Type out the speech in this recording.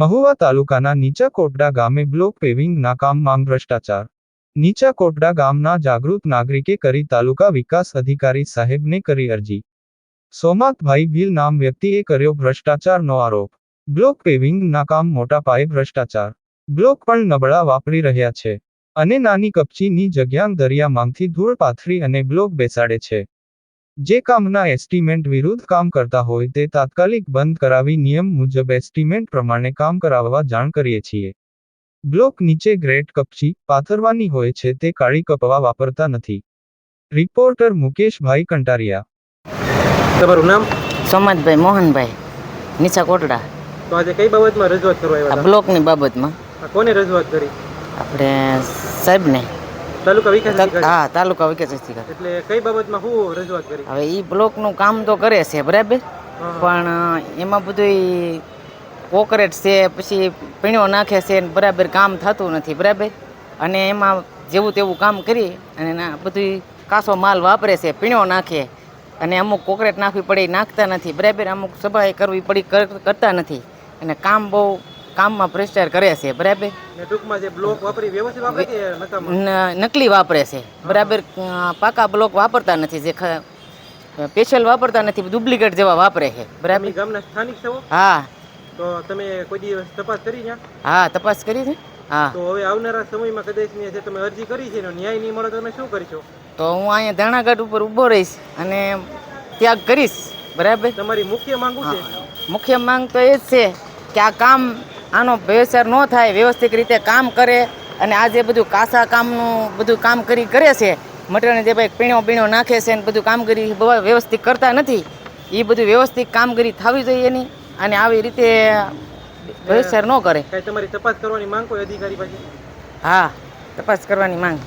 મહુવા તાલુકાના નીચા કોટડા ગામે બ્લોક પેવિંગના કામ માંગ ભ્રષ્ટાચાર। નીચા કોટડા ગામના જાગૃત નાગરિકે કરી તાલુકા વિકાસ અધિકારી સાહેબને કરી અરજી। સોમાતભાઈ ભીલ નામ વ્યક્તિએ કર્યો ભ્રષ્ટાચારનો આરોપ। બ્લોક પેવિંગના કામ મોટા પાયે ભ્રષ્ટાચાર। બ્લોક પણ નબળા વાપરી રહ્યા છે અને નાની કપચીની જગ્યા દરિયામાંથી ધૂળ પાથરી અને બ્લોક બેસાડે છે। જે કામના એસ્ટિમેટ વિરુદ્ધ કામ કરતા હોય તે તાત્કાલિક બંધ કરાવી નિયમ મુજબ એસ્ટિમેટ પ્રમાણે કામ કરાવવા જાણ કરીએ છીએ। બ્લોક નીચે ગ્રેટ કપચી પાથરવાની હોય છે તે કાળી કપવા વાપરતા નથી। રિપોર્ટર મુકેશભાઈ કંટારિયા। તમારું નામ? સોમતભાઈ મોહનભાઈ, નીચા કોટડા। તો આજે કઈ બાબતમાં રજૂઆત કરવા આવ્યા હતા? બ્લોકની બાબતમાં। કોને રજૂઆત કરી? આપણે સાહેબને, તાલુકા વિકાસ અધિકારી? હા, તાલુકા વિકાસ અધિકારી। એટલે કઈ બાબતમાં શું રજૂઆત કરી? હવે એ બ્લોકનું કામ તો કરે છે બરાબર, પણ એમાં બધું કોકરેટ છે, પછી પીણો નાખે છે, બરાબર કામ થતું નથી બરાબર। અને એમાં જેવું તેવું કામ કરી અને બધું કાસો માલ વાપરે છે, પીણો નાખે અને અમુક કોકરેટ નાખવી પડે નાખતા નથી બરાબર, અમુક સફાઈ કરવી પડી કરતા નથી અને કામ બહુ કામમાં ભ્રષ્ટાચાર કરે છે બરાબર। ટૂંકમાં જે બ્લોક વાપરી વ્યવસ્થિત વાપરે કે નકલી વાપરે છે બરાબર, પાકા બ્લોક વાપરતા નથી, જે સ્પેશિયલ વાપરતા નથી, ડુપ્લિકેટ જેવા વાપરે છે બરાબર। ગામના સ્થાનિક છો? હા। તો તમે કોઈ દિવસ તપાસ કરી છે? હા, તપાસ કરી છે। હા। તો હવે આવનારા સમયમાં કદાચ જે તમે અરજી કરી છે ન્યાય નહીં મળે તો તમે શું કરશો? તો હું અહીંયા ધરણાઘાટ ઉપર ઊભો રહીશ અને ત્યાગ કરીશ બરાબર। તમારી મુખ્ય માંગ શું છે? મુખ્ય માંગ તો એ જ છે કે આ કામ આનો ભેળસેળ ન થાય, વ્યવસ્થિત રીતે કામ કરે અને આ જે બધું કાસા કામનું બધું કામ કરે છે, મટીરિયલ જે ભાઈ પીણો નાખે છે ને બધું કામગીરી વ્યવસ્થિત કરતા નથી, એ બધું વ્યવસ્થિત કામગીરી થવી જોઈએ નહીં અને આવી રીતે ભેળસેળ ન કરે। તમારી તપાસ કરવાની માંગ કોઈ અધિકારી પાસે? હા, તપાસ કરવાની માંગ।